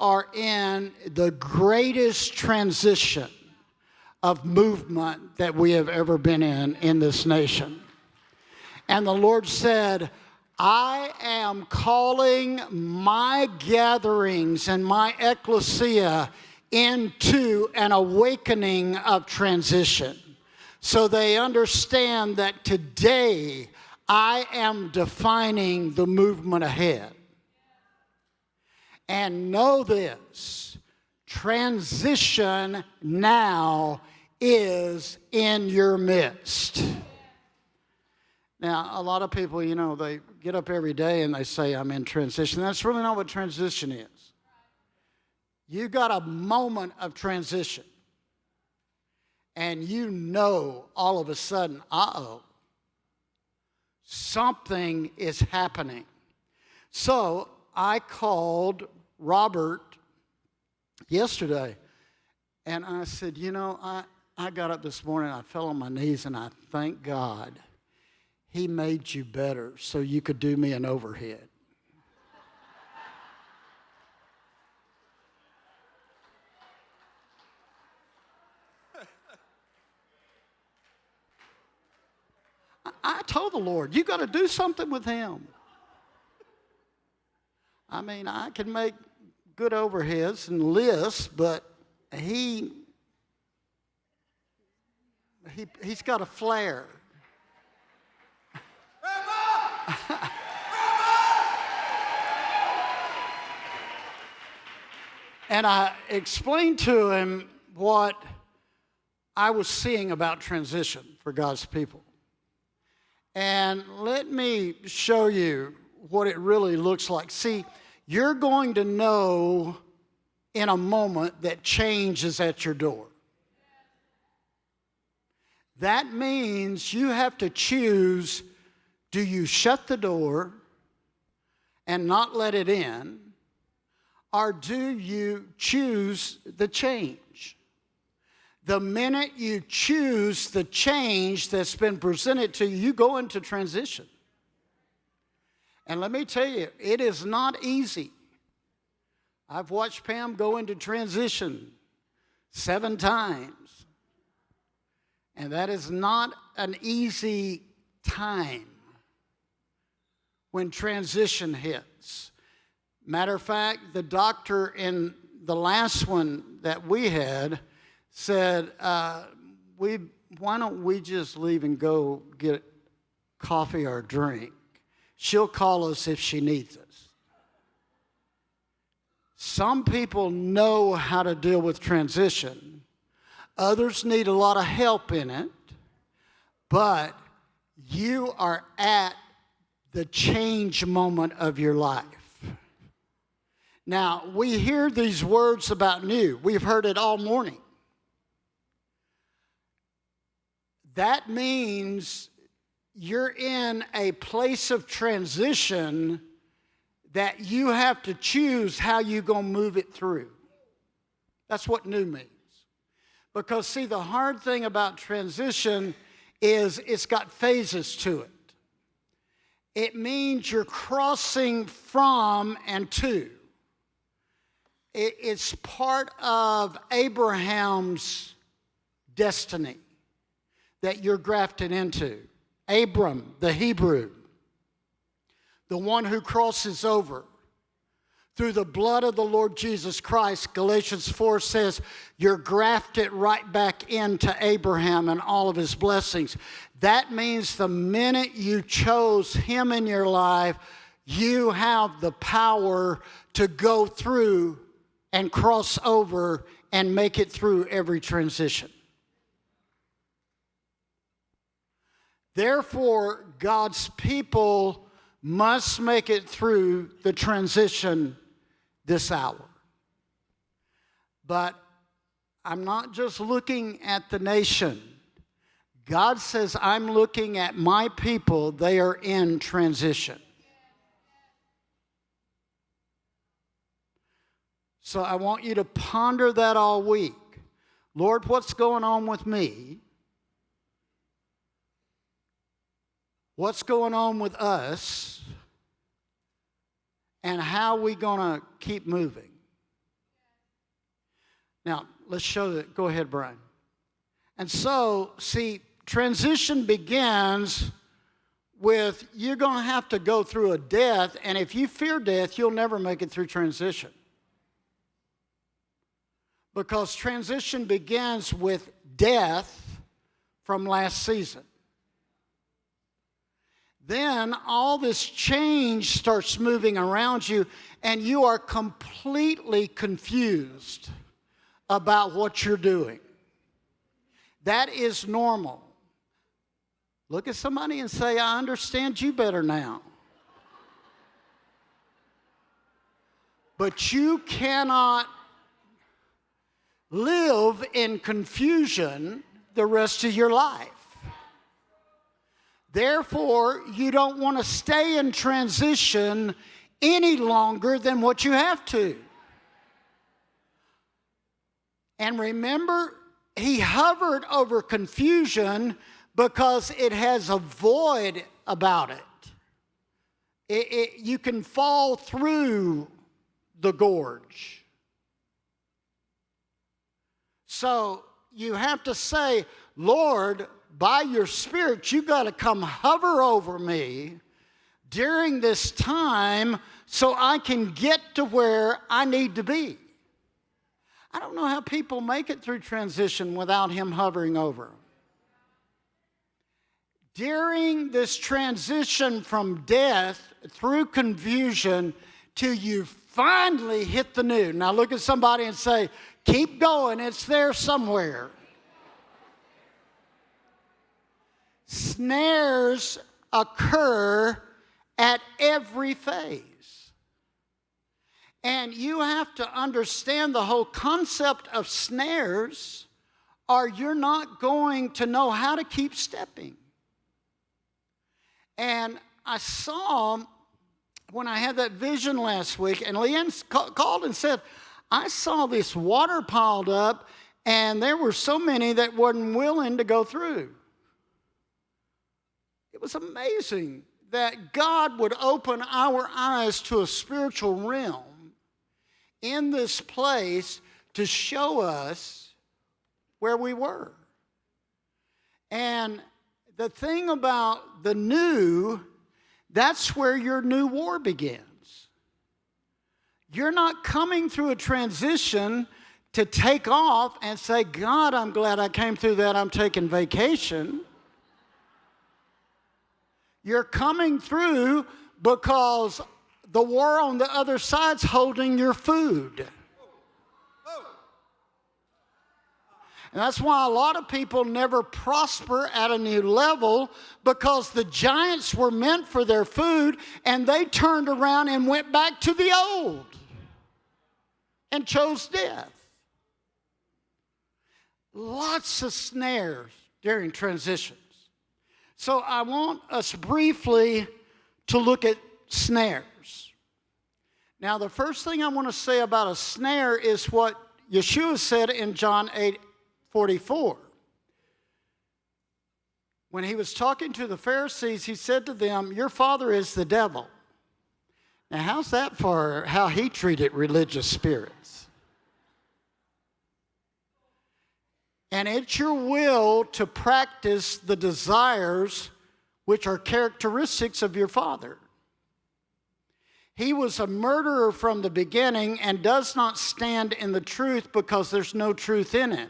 are in the greatest transition of movement that we have ever been in this nation. And the Lord said, I am calling my gatherings and my ecclesia into an awakening of transition. So they understand that today I am defining the movement ahead. And know this, transition now is in your midst. Now, a lot of people, they get up every day and they say, I'm in transition. That's really not what transition is. You got a moment of transition. And all of a sudden, something is happening. So I called Robert yesterday, and I said, I got up this morning, I fell on my knees, and I thank God He made you better so you could do me an overhead. I told the Lord, you got to do something with him. I mean, I can make good overheads and lists, but he's got a flair. And I explained to him what I was seeing about transition for God's people. And let me show you what it really looks like. See, you're going to know in a moment that change is at your door. That means you have to choose, do you shut the door and not let it in, or do you choose the change? The minute you choose the change that's been presented to you, you go into transition. And let me tell you, it is not easy. I've watched Pam go into transition 7 times. And that is not an easy time when transition hits. Matter of fact, the doctor in the last one that we had said, why don't we just leave and go get coffee or a drink? She'll call us if she needs us. Some people know how to deal with transition. Others need a lot of help in it. But you are at the change moment of your life. Now, we hear these words about new. We've heard it all morning. That means you're in a place of transition that you have to choose how you're going to move it through. That's what new means. Because, see, the hard thing about transition is it's got phases to it. It means you're crossing from and to. It's part of Abraham's destiny that you're grafted into. Abram, the Hebrew, the one who crosses over through the blood of the Lord Jesus Christ. Galatians 4 says you're grafted right back into Abraham and all of his blessings. That means the minute you chose him in your life, you have the power to go through and cross over and make it through every transition. Therefore, God's people must make it through the transition this hour. But I'm not just looking at the nation. God says, I'm looking at my people. They are in transition. So I want you to ponder that all week. Lord, what's going on with me? What's going on with us? And how are we going to keep moving? Now, let's show that. Go ahead, Brian. And so, see, transition begins with you're going to have to go through a death, and if you fear death, you'll never make it through transition. Because transition begins with death from last season. Then all this change starts moving around you, and you are completely confused about what you're doing. That is normal. Look at somebody and say, I understand you better now. But you cannot live in confusion the rest of your life. Therefore, you don't want to stay in transition any longer than what you have to. And remember, he hovered over confusion because it has a void about it. You can fall through the gorge. So you have to say, Lord, by your Spirit, you got to come hover over me during this time so I can get to where I need to be. I don't know how people make it through transition without him hovering over them. During this transition from death through confusion till you finally hit the new. Now look at somebody and say, keep going, it's there somewhere. Snares occur at every phase. And you have to understand the whole concept of snares, or you're not going to know how to keep stepping. And I saw, when I had that vision last week, and Leanne called and said, I saw this water piled up, and there were so many that wasn't willing to go through. It was amazing that God would open our eyes to a spiritual realm in this place to show us where we were. And the thing about the new, that's where your new war begins. You're not coming through a transition to take off and say, God, I'm glad I came through that, I'm taking vacation. You're coming through because the war on the other side's holding your food. And that's why a lot of people never prosper at a new level, because the giants were meant for their food and they turned around and went back to the old and chose death. Lots of snares during transitions. So I want us briefly to look at snares. Now, the first thing I want to say about a snare is what Yeshua said in John 8:44. When he was talking to the Pharisees, he said to them, your father is the devil. Now, how's that for how he treated religious spirits? And it's your will to practice the desires which are characteristics of your father. He was a murderer from the beginning and does not stand in the truth because there's no truth in it.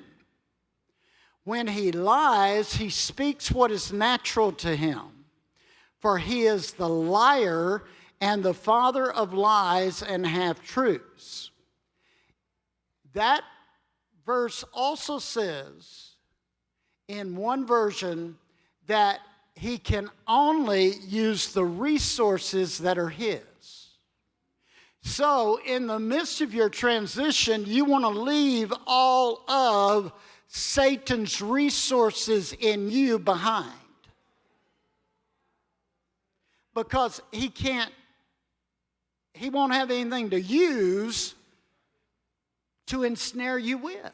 When he lies, he speaks what is natural to him, for he is the liar and the father of lies and half-truths. That verse also says in one version that he can only use the resources that are his. So in the midst of your transition, you want to leave all of Satan's resources in you behind. Because he won't have anything to use to ensnare you with.